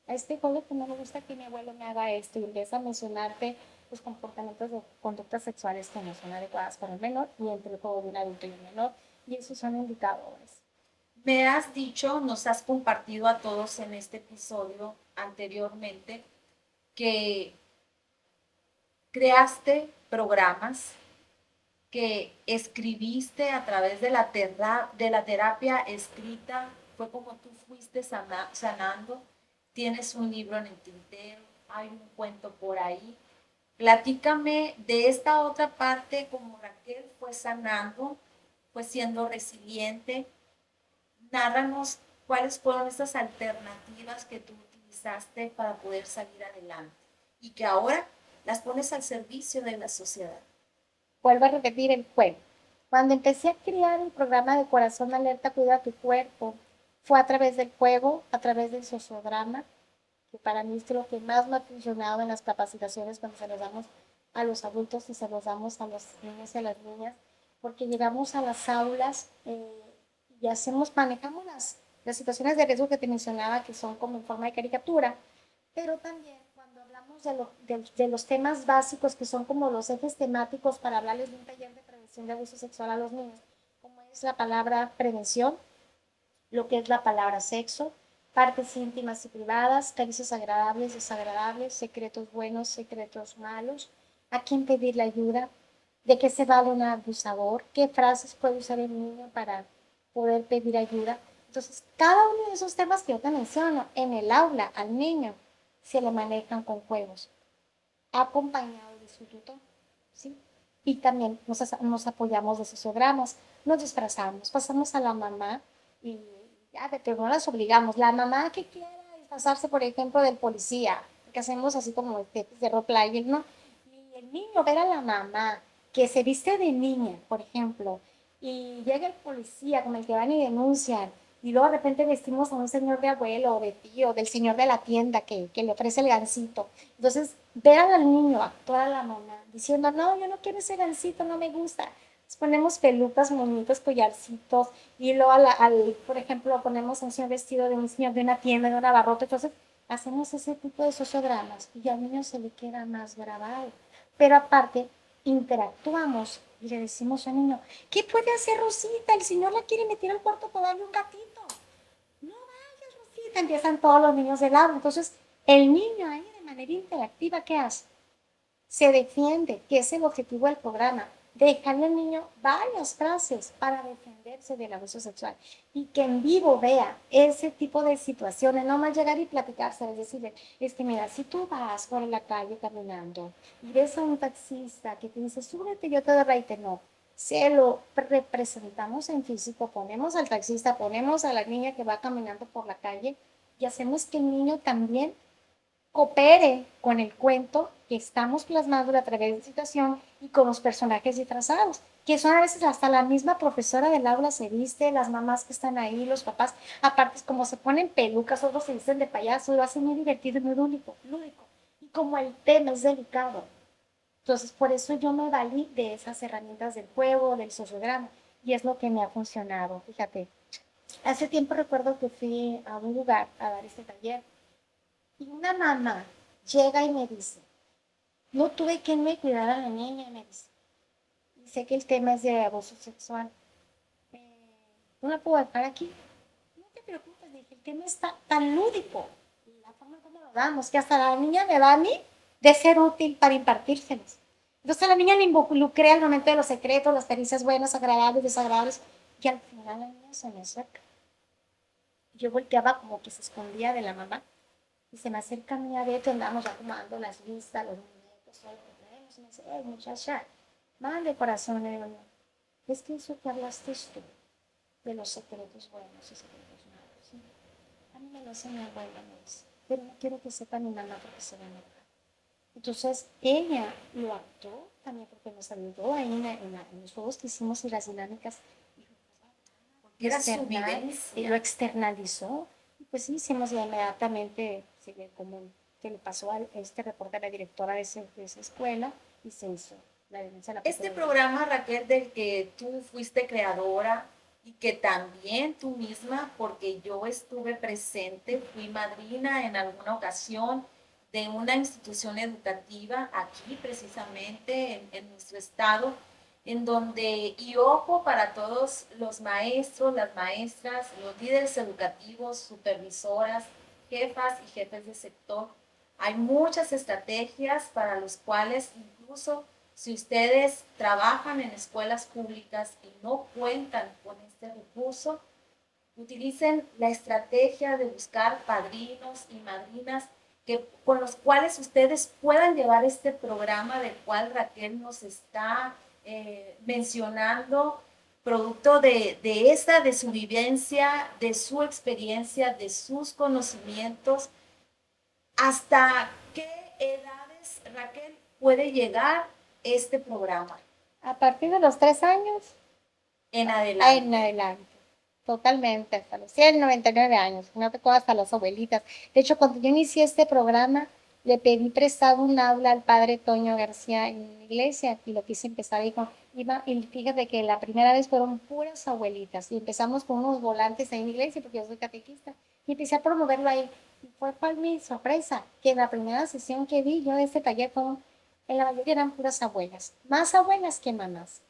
a este juego que no me gusta que mi abuelo me haga esto, y empieza a mencionarte los comportamientos de conductas sexuales que no son adecuadas para el menor y entre el juego de un adulto y un menor, y esos son indicadores. Me has dicho, nos has compartido a todos en este episodio anteriormente que creaste programas, que escribiste a través de de la terapia escrita, fue como tú fuiste sanando, tienes un libro en el tintero, hay un cuento por ahí. Platícame de esta otra parte, como Raquel fue sanando, fue siendo resiliente. Nárranos cuáles fueron esas alternativas que tú utilizaste para poder salir adelante y que ahora las pones al servicio de la sociedad. Vuelvo a repetir el juego. Cuando empecé a crear el programa de Corazón Alerta Cuida tu Cuerpo, fue a través del juego, a través del sociodrama, que para mí es lo que más me ha funcionado en las capacitaciones cuando se los damos a los adultos y se los damos a los niños y a las niñas, porque llegamos a las aulas y manejamos las situaciones de riesgo que te mencionaba, que son como en forma de caricatura, pero también cuando hablamos de los temas básicos, que son como los ejes temáticos para hablarles de un taller de prevención de abuso sexual a los niños, como es la palabra prevención, lo que es la palabra sexo, partes íntimas y privadas, caricias agradables, desagradables, secretos buenos, secretos malos, a quién pedirle ayuda, de qué se vale un abusador, qué frases puede usar el niño para poder pedir ayuda. Entonces, cada uno de esos temas que yo te menciono en el aula al niño se le manejan con juegos, acompañado de su tutor, ¿sí? Y también nos apoyamos de sociodramas, nos disfrazamos, pasamos a la mamá y Ya, pero no las obligamos. La mamá que quiera disfrazarse, por ejemplo, del policía, que hacemos así como de roleplay, ¿no? Y el niño ver a la mamá que se viste de niña, por ejemplo, y llega el policía con el que van y denuncian, y luego de repente vestimos a un señor de abuelo o de tío, del señor de la tienda que le ofrece el gansito. Entonces, ver al niño actuar a la mamá diciendo, no, yo no quiero ese gansito, no me gusta. Entonces, ponemos pelucas, moñitos, collarcitos, y luego, por ejemplo, ponemos un señor vestido de un señor de una tienda, de un abarrote. Entonces, hacemos ese tipo de sociodramas y al niño se le queda más grabado. Pero aparte, interactuamos y le decimos al niño, ¿qué puede hacer Rosita? El señor la quiere meter al cuarto para darle un gatito. No vayas, Rosita. Empiezan todos los niños del lado. Entonces, el niño ahí de manera interactiva, ¿qué hace? Se defiende, que es el objetivo del programa, dejarle al niño varias frases para defenderse del abuso sexual y que en vivo vea ese tipo de situaciones, no más llegar y platicarse, es decir, es que mira, si tú vas por la calle caminando y ves a un taxista que te dice, súbete, yo te doy raite, no, se lo representamos en físico, ponemos al taxista, ponemos a la niña que va caminando por la calle y hacemos que el niño también coopere con el cuento que estamos plasmando a través de situación y con los personajes disfrazados, que son a veces hasta la misma profesora del aula se viste, las mamás que están ahí, los papás, aparte como se ponen pelucas, otros se visten de payaso, lo hacen muy divertido y muy lúdico. Y como el tema es delicado, entonces por eso yo me valí de esas herramientas del juego, del sociodrama, y es lo que me ha funcionado, fíjate. Hace tiempo recuerdo que fui a un lugar a dar este taller y una mamá llega y me dice, no tuve quien me cuidara a la niña, me dice. Y sé que el tema es de abuso sexual. ¿No la puedo dejar aquí? No te preocupes, dije, el tema está tan lúdico. Y la forma como lo damos, que hasta la niña me va a mí de ser útil para impartírselos. Entonces a la niña le involucré al momento de los secretos, las caricias buenas, agradables, desagradables. Y al final la niña se me acerca. Yo volteaba como que se escondía de la mamá. Y se me acerca a mí a Beto, andamos acomodando las listas, los muñecos, todo lo que traemos. Y me dice, muchacha, mande corazón, le digo yo. Es que eso que hablaste tú, de los secretos buenos y secretos malos. ¿Sí? A mí me lo hace mi abuela, me dice. Pero no quiero que sepa mi mamá porque se va a enojar. Entonces, ella lo actuó también porque nos ayudó ahí en los juegos que hicimos y las dinámicas. Porque era su vivencia. Y lo externalizó. Y pues sí, hicimos ya inmediatamente, como que le pasó a este reporte a la directora de esa escuela y se hizo la denuncia. Este programa, Raquel, del que tú fuiste creadora y que también tú misma, porque yo estuve presente, fui madrina en alguna ocasión de una institución educativa aquí precisamente en nuestro estado, en donde, y ojo para todos los maestros, las maestras, los líderes educativos, supervisoras, jefas y jefes de sector, hay muchas estrategias para los cuales incluso si ustedes trabajan en escuelas públicas y no cuentan con este recurso, utilicen la estrategia de buscar padrinos y madrinas con los cuales ustedes puedan llevar este programa del cual Raquel nos está mencionando, producto de su vivencia, de su experiencia, de sus conocimientos. ¿Hasta qué edades, Raquel, puede llegar este programa? A partir de los 3 años, En adelante. en adelante. Totalmente, hasta los 199 años. Me tocó hasta las abuelitas. De hecho, cuando yo inicié este programa, le pedí prestado un aula al padre Toño García en la iglesia y lo quise empezar ahí y fíjate que la primera vez fueron puras abuelitas y empezamos con unos volantes ahí en la iglesia porque yo soy catequista y empecé a promoverlo ahí. Y fue para mi sorpresa que en la primera sesión que vi yo de este taller en la mayoría eran puras abuelas, más abuelas que mamás.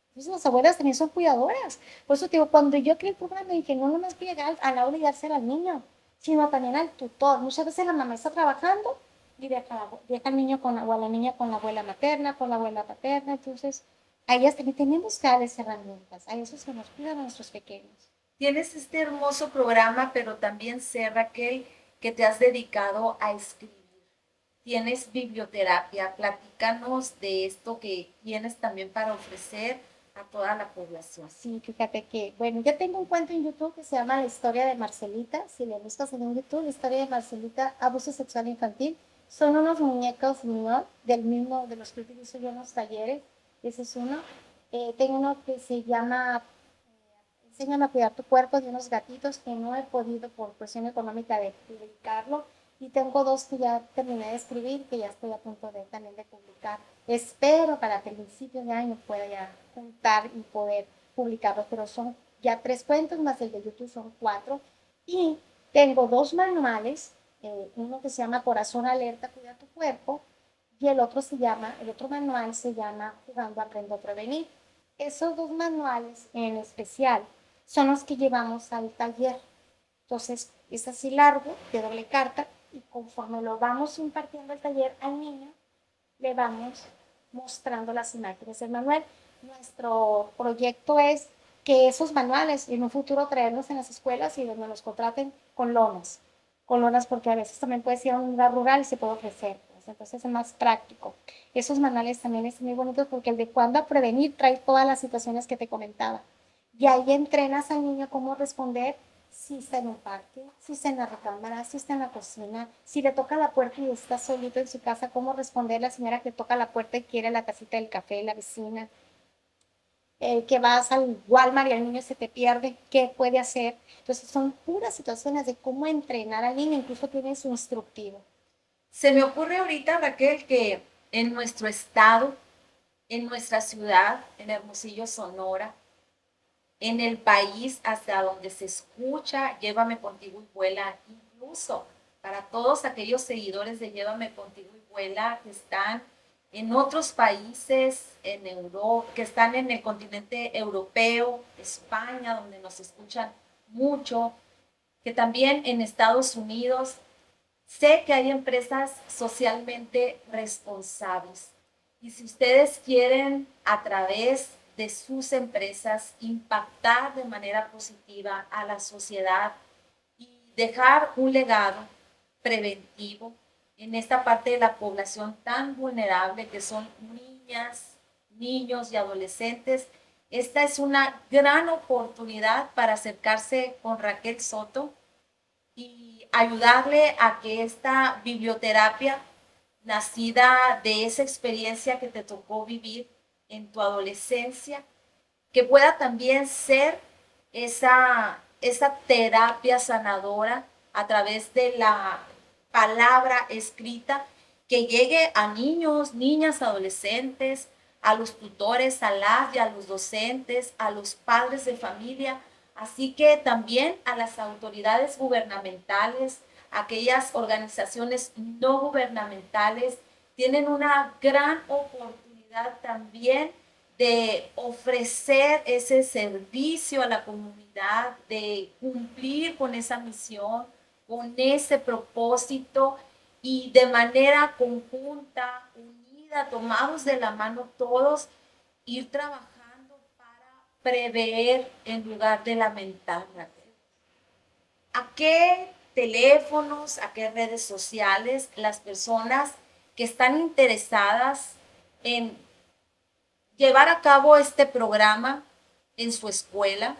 Entonces las abuelas también son cuidadoras. Por eso te digo, cuando yo creé el programa dije, no nomás voy a llegar al aula y dársela al niño, sino también al tutor. Muchas veces la mamá está trabajando y deja al niño o a la niña con la abuela materna, con la abuela paterna. Entonces, a ellas también tenemos que darles herramientas. A eso se nos cuidan a nuestros pequeños. Tienes este hermoso programa, pero también sé, Raquel, que te has dedicado a escribir. Tienes biblioterapia. Platícanos de esto que tienes también para ofrecer a toda la población. Sí, fíjate que, bueno, yo tengo un cuento en YouTube que se llama La historia de Marcelita. Si le buscas en YouTube, La historia de Marcelita, abuso sexual infantil. Son unos muñecos míos, de los que utilizo yo en los talleres. Ese es uno. Tengo uno que se llama Enséñame a cuidar tu cuerpo, de unos gatitos que no he podido por cuestión económica de publicarlo. Y tengo dos que ya terminé de escribir, que ya estoy a punto de también de publicar. Espero para principios de año pueda ya juntar y poder publicarlos, pero son ya 3 cuentos más el de YouTube, son 4. Y tengo 2 manuales, uno que se llama Corazón Alerta, Cuida tu Cuerpo, y el otro manual se llama Jugando Aprendo a Prevenir. Esos 2 manuales en especial son los que llevamos al taller. Entonces, es así largo, de doble carta, y conforme lo vamos impartiendo el taller al niño, le vamos mostrando las imágenes del manual. Nuestro proyecto es que esos manuales en un futuro traerlos en las escuelas y donde nos contraten con lonas porque a veces también puede ir a un lugar rural y se puede ofrecer, pues, entonces es más práctico. Esos manuales también es muy bonitos porque el de cuándo a prevenir trae todas las situaciones que te comentaba. Y ahí entrenas al niño cómo responder si está en un parque, si está en la recámara, si está en la cocina, si le toca la puerta y está solito en su casa, cómo responder la señora que toca la puerta y quiere la tacita del café, la vecina, que vas al Walmart y el niño se te pierde, qué puede hacer. Entonces son puras situaciones de cómo entrenar al niño, incluso tiene su instructivo. Se me ocurre ahorita, Raquel, que en nuestro estado, en nuestra ciudad, en Hermosillo, Sonora, en el país hasta donde se escucha Llévame contigo y vuela, incluso para todos aquellos seguidores de Llévame contigo y vuela que están en otros países, en Europa, que están en el continente europeo, España, donde nos escuchan mucho, que también en Estados Unidos. Sé que hay empresas socialmente responsables y si ustedes quieren a través de sus empresas impactar de manera positiva a la sociedad y dejar un legado preventivo en esta parte de la población tan vulnerable que son niñas, niños y adolescentes, esta es una gran oportunidad para acercarse con Raquel Soto y ayudarle a que esta biblioterapia, nacida de esa experiencia que te tocó vivir en tu adolescencia, que pueda también ser esa terapia sanadora a través de la palabra escrita que llegue a niños, niñas, adolescentes, a los tutores, a las y a los docentes, a los padres de familia, así que también a las autoridades gubernamentales, aquellas organizaciones no gubernamentales, tienen una gran oportunidad también de ofrecer ese servicio a la comunidad, de cumplir con esa misión, con ese propósito y de manera conjunta, unida, tomados de la mano todos, ir trabajando para prever en lugar de lamentar. ¿A qué teléfonos, a qué redes sociales las personas que están interesadas en llevar a cabo este programa en su escuela,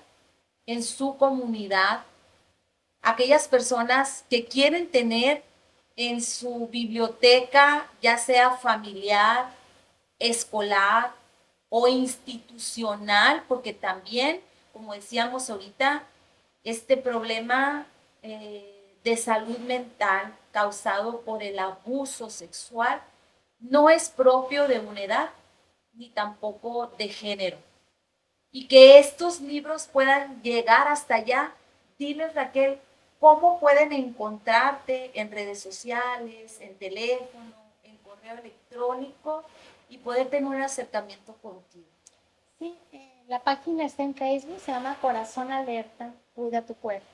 en su comunidad, aquellas personas que quieren tener en su biblioteca, ya sea familiar, escolar o institucional, porque también, como decíamos ahorita, este problema de salud mental causado por el abuso sexual no es propio de una edad ni tampoco de género. Y que estos libros puedan llegar hasta allá. Diles, Raquel, cómo pueden encontrarte en redes sociales, en teléfono, en correo electrónico y poder tener un acercamiento contigo. Sí, la página está en Facebook, se llama Corazón Alerta, Cuida tu Cuerpo.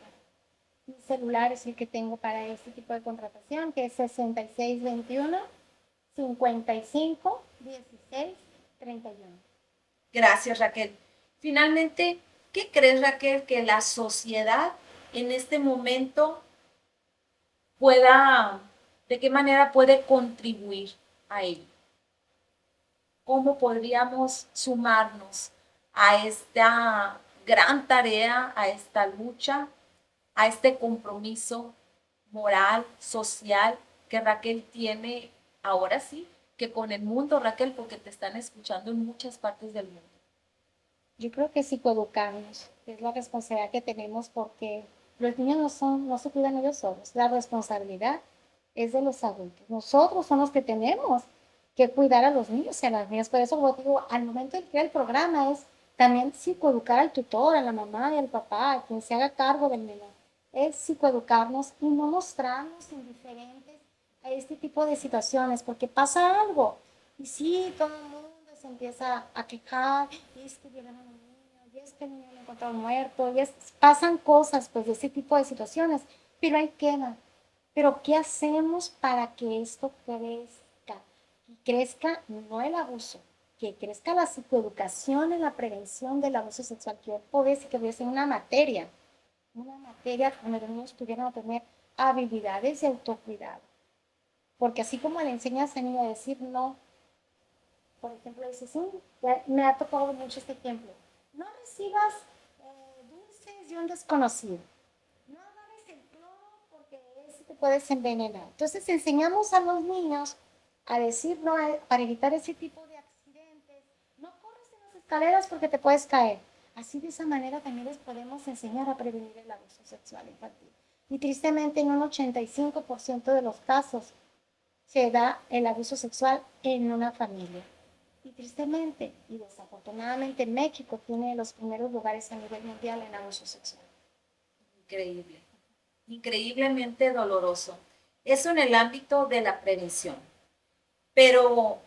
Mi celular es el que tengo para este tipo de contratación, que es 6621 55 16 31. Gracias, Raquel. Finalmente, ¿qué crees, Raquel, que la sociedad en este momento pueda, de qué manera puede contribuir a ello? ¿Cómo podríamos sumarnos a esta gran tarea, a esta lucha, a este compromiso moral, social que Raquel tiene ahora sí, que con el mundo, Raquel, porque te están escuchando en muchas partes del mundo. Yo creo que psicoeducarnos es la responsabilidad que tenemos porque los niños no se cuidan ellos solos. La responsabilidad es de los adultos. Nosotros somos los que tenemos que cuidar a los niños y a las niñas. Por eso, como digo, al momento de crear el programa es también psicoeducar al tutor, a la mamá y al papá, a quien se haga cargo del menor. Es psicoeducarnos y no mostrarnos indiferentes a este tipo de situaciones, porque pasa algo. Y sí, todo el mundo se empieza a quejar, y es que violan a los niños, y es que el niño lo encontraron muerto, pasan cosas pues de ese tipo de situaciones, pero ahí quedan. Pero ¿qué hacemos para que esto crezca? Y crezca no el abuso, que crezca la psicoeducación en la prevención del abuso sexual, que puede ser una materia donde los niños pudieran tener habilidades de autocuidado. Porque así como le enseñas al niño a decir no, por ejemplo, dice, sí, me ha tocado mucho este ejemplo. No recibas dulces de un desconocido. No agarres el cloro porque ese te puedes envenenar. Entonces enseñamos a los niños a decir no para evitar ese tipo de accidentes. No corres en las escaleras porque te puedes caer. Así de esa manera también les podemos enseñar a prevenir el abuso sexual infantil. Y tristemente en un 85% de los casos se da el abuso sexual en una familia. Y tristemente y desafortunadamente México tiene los primeros lugares a nivel mundial en abuso sexual. Increíble, increíblemente doloroso. Eso en el ámbito de la prevención. Pero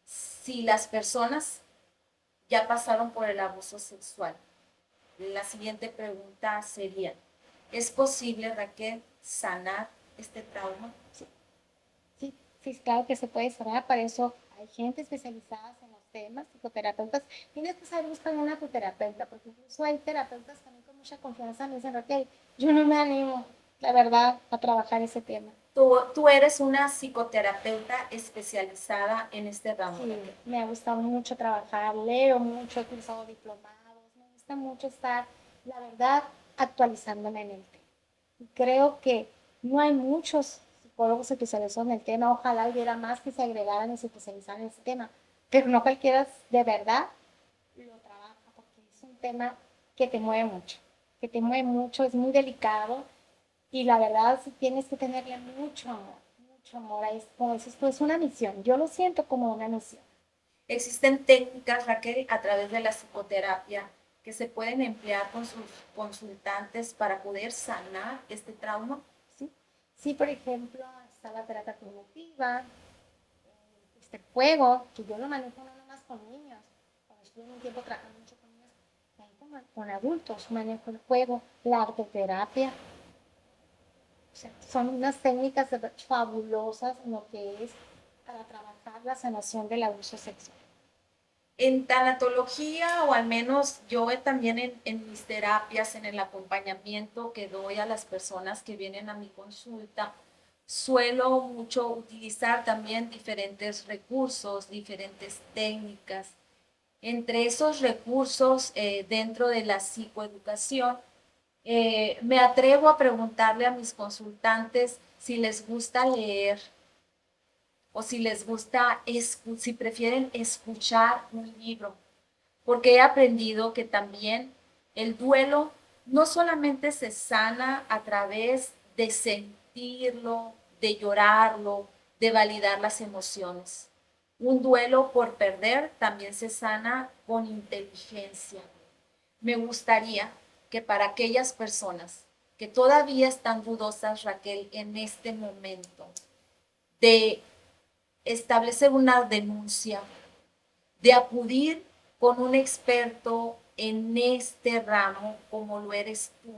si las personas ya pasaron por el abuso sexual, la siguiente pregunta sería, ¿es posible, Raquel, sanar este trauma? Sí, sí, sí, claro que se puede sanar, para eso hay gente especializada en los temas, psicoterapeutas. Tienes que saber buscar una tu terapeuta, porque incluso hay terapeutas también con mucha confianza me dicen, Raquel, yo no me animo, la verdad, a trabajar ese tema. Tú eres una psicoterapeuta especializada en este ramo. Sí, me ha gustado mucho trabajar, leo mucho, he cursado diplomados, me gusta mucho estar, la verdad, actualizándome en el tema. Y creo que no hay muchos psicólogos especializados en el tema, ojalá hubiera más que se agregaran y se especializaran en ese tema, pero no cualquiera de verdad lo trabaja porque es un tema que te mueve mucho, es muy delicado y la verdad sí tienes que tenerle mucho amor a esto, como dices tú, es una misión, yo lo siento como una misión. Existen técnicas, Raquel, a través de la psicoterapia que se pueden emplear con sus consultantes para poder sanar este trauma. Sí, sí, por ejemplo, está la terapia cognitiva, el juego, que yo lo manejo no nomás con niños, cuando estuve un tiempo trabajando mucho con niños, también con adultos, manejo el juego, la arteterapia, o sea, son unas técnicas fabulosas en lo que es para trabajar la sanación del abuso sexual. En tanatología, o al menos yo también en mis terapias, en el acompañamiento que doy a las personas que vienen a mi consulta, suelo mucho utilizar también diferentes recursos, diferentes técnicas. Entre esos recursos dentro de la psicoeducación, me atrevo a preguntarle a mis consultantes si les gusta leer o si les gusta, si prefieren escuchar un libro, porque he aprendido que también el duelo no solamente se sana a través de sentirlo, de llorarlo, de validar las emociones. Un duelo por perder también se sana con inteligencia. Me gustaría que para aquellas personas que todavía están dudosas, Raquel, en este momento, de establecer una denuncia, de acudir con un experto en este ramo como lo eres tú.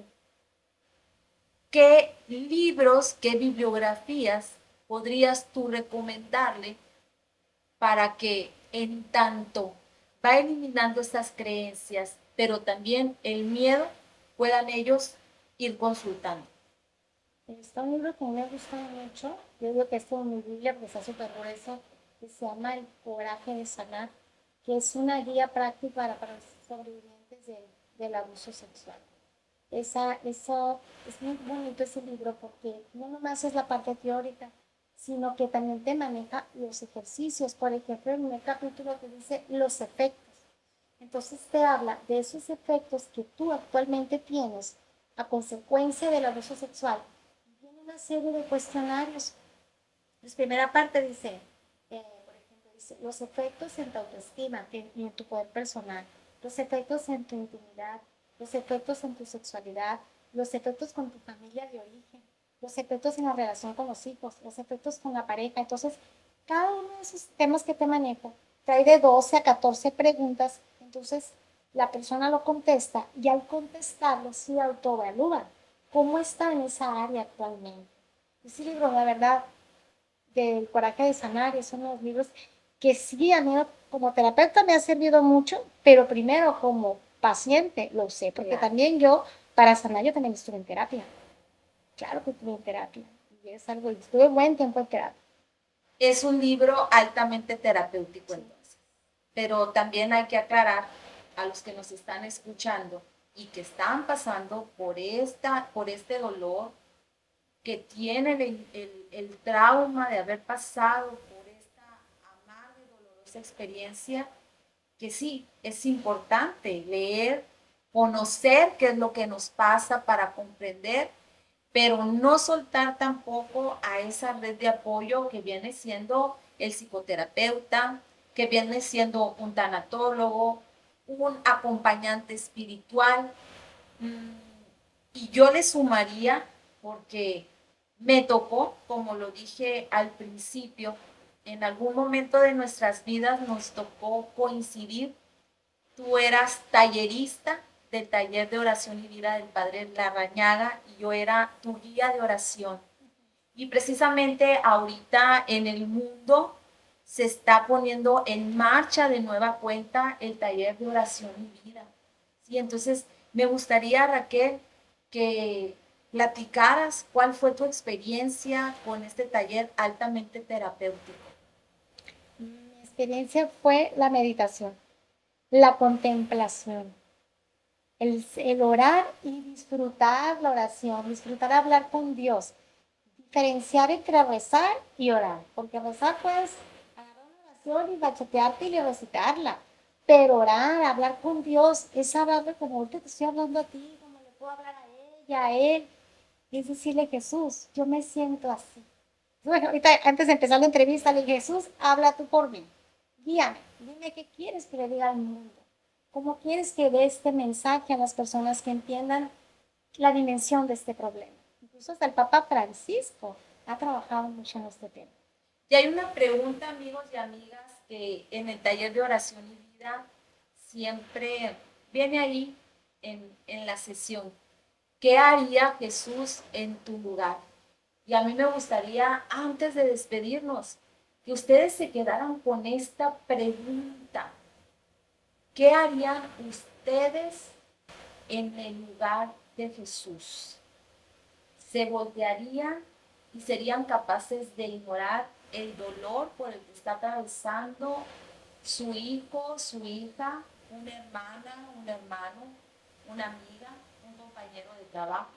¿Qué libros, qué bibliografías podrías tú recomendarle para que en tanto va eliminando estas creencias, pero también el miedo, puedan ellos ir consultando? Está un libro que me gusta mucho, yo digo que es como mi Biblia porque está súper grueso, que se llama El coraje de sanar, que es una guía práctica para sobrevivientes del abuso sexual. Eso es muy bonito ese libro porque no nomás es la parte teórica, sino que también te maneja los ejercicios. Por ejemplo, en un capítulo que dice los efectos. Entonces te habla de esos efectos que tú actualmente tienes a consecuencia del abuso sexual. Viene una serie de cuestionarios. La primera parte dice, por ejemplo, dice, los efectos en tu autoestima y en tu poder personal, los efectos en tu intimidad, los efectos en tu sexualidad, los efectos con tu familia de origen, los efectos en la relación con los hijos, los efectos con la pareja. Entonces, cada uno de esos temas que te manejo trae de 12 a 14 preguntas. Entonces, la persona lo contesta y al contestarlo se autoevalúa cómo está en esa área actualmente. Ese libro, la verdad, del Coraje de Sanar, es uno de los libros que sí a mí como terapeuta me ha servido mucho, pero primero como paciente lo sé, porque Claro. también yo, para sanar, yo también estuve en terapia. Claro que estuve en terapia. Y es algo, estuve buen tiempo en terapia. Es un libro altamente terapéutico Sí. entonces, pero también hay que aclarar a los que nos están escuchando y que están pasando por este dolor, que tienen el trauma de haber pasado por esta amarga y dolorosa experiencia, que sí, es importante leer, conocer qué es lo que nos pasa para comprender, pero no soltar tampoco a esa red de apoyo que viene siendo el psicoterapeuta, que viene siendo un tanatólogo, un acompañante espiritual. Y yo le sumaría, porque me tocó, como lo dije al principio, en algún momento de nuestras vidas nos tocó coincidir. Tú eras tallerista del taller de oración y vida del Padre Larrañaga y yo era tu guía de oración. Y precisamente ahorita en el mundo se está poniendo en marcha de nueva cuenta el taller de oración y vida. Sí, entonces me gustaría, Raquel, que platicaras cuál fue tu experiencia con este taller altamente terapéutico. Mi experiencia fue la meditación, la contemplación, el orar y disfrutar la oración, disfrutar hablar con Dios, diferenciar entre rezar y orar, porque rezar puedes agarrar una oración y bachetearte y recitarla, pero orar, hablar con Dios, es hablarle como ahorita te estoy hablando a ti, como le puedo hablar a ella, a él, es decirle, Jesús, yo me siento así. Bueno, ahorita antes de empezar la entrevista le dije, Jesús, habla tú por mí, guíame, dime qué quieres que le diga al mundo, cómo quieres que dé este mensaje a las personas que entiendan la dimensión de este problema. Incluso hasta el Papa Francisco ha trabajado mucho en este tema. Y hay una pregunta, amigos y amigas, que en el taller de oración y vida siempre viene ahí en la sesión. ¿Qué haría Jesús en tu lugar? Y a mí me gustaría, antes de despedirnos, que ustedes se quedaran con esta pregunta. ¿Qué harían ustedes en el lugar de Jesús? ¿Se voltearían y serían capaces de ignorar el dolor por el que está atravesando su hijo, su hija, una hermana, un hermano, una amiga, un compañero de trabajo?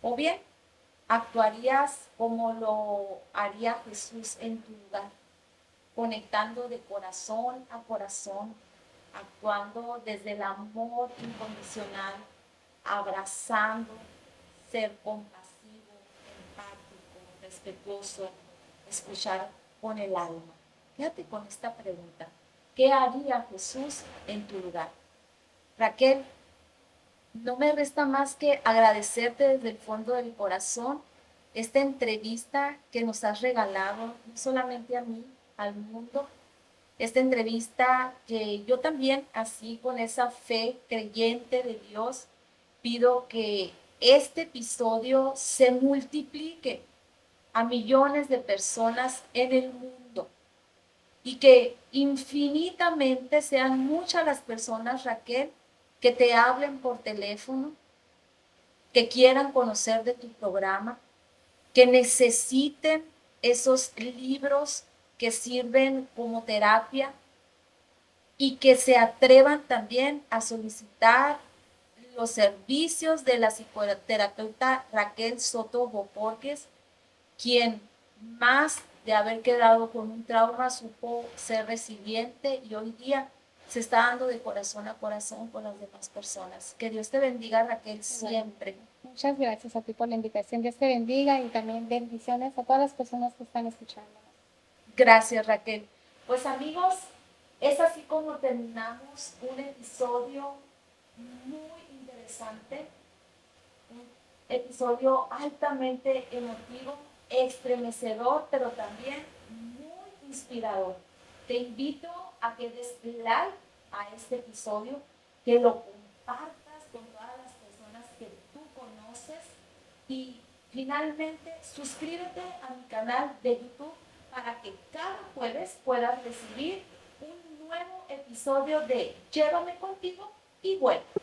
O bien, actuarías como lo haría Jesús en tu lugar, conectando de corazón a corazón, actuando desde el amor incondicional, abrazando, ser compasivo, empático, respetuoso, escuchar con el alma. Quédate con esta pregunta. ¿Qué haría Jesús en tu lugar? Raquel, no me resta más que agradecerte desde el fondo de mi corazón esta entrevista que nos has regalado, no solamente a mí, al mundo, esta entrevista que yo también, así con esa fe creyente de Dios, pido que este episodio se multiplique a millones de personas en el mundo y que infinitamente sean muchas las personas, Raquel, que te hablen por teléfono, que quieran conocer de tu programa, que necesiten esos libros que sirven como terapia y que se atrevan también a solicitar los servicios de la psicoterapeuta Raquel Soto Boporques, quien más de haber quedado con un trauma supo ser resiliente y hoy día se está dando de corazón a corazón con las demás personas. Que Dios te bendiga, Raquel, siempre. Muchas gracias a ti por la invitación. Dios te bendiga y también bendiciones a todas las personas que están escuchando. Gracias, Raquel. Pues amigos, es así como terminamos un episodio muy interesante, un episodio altamente emotivo, estremecedor, pero también muy inspirador. Te invito a que des like a este episodio, que lo compartas con todas las personas que tú conoces y finalmente suscríbete a mi canal de YouTube para que cada jueves puedas recibir un nuevo episodio de Llévame contigo y vuelve.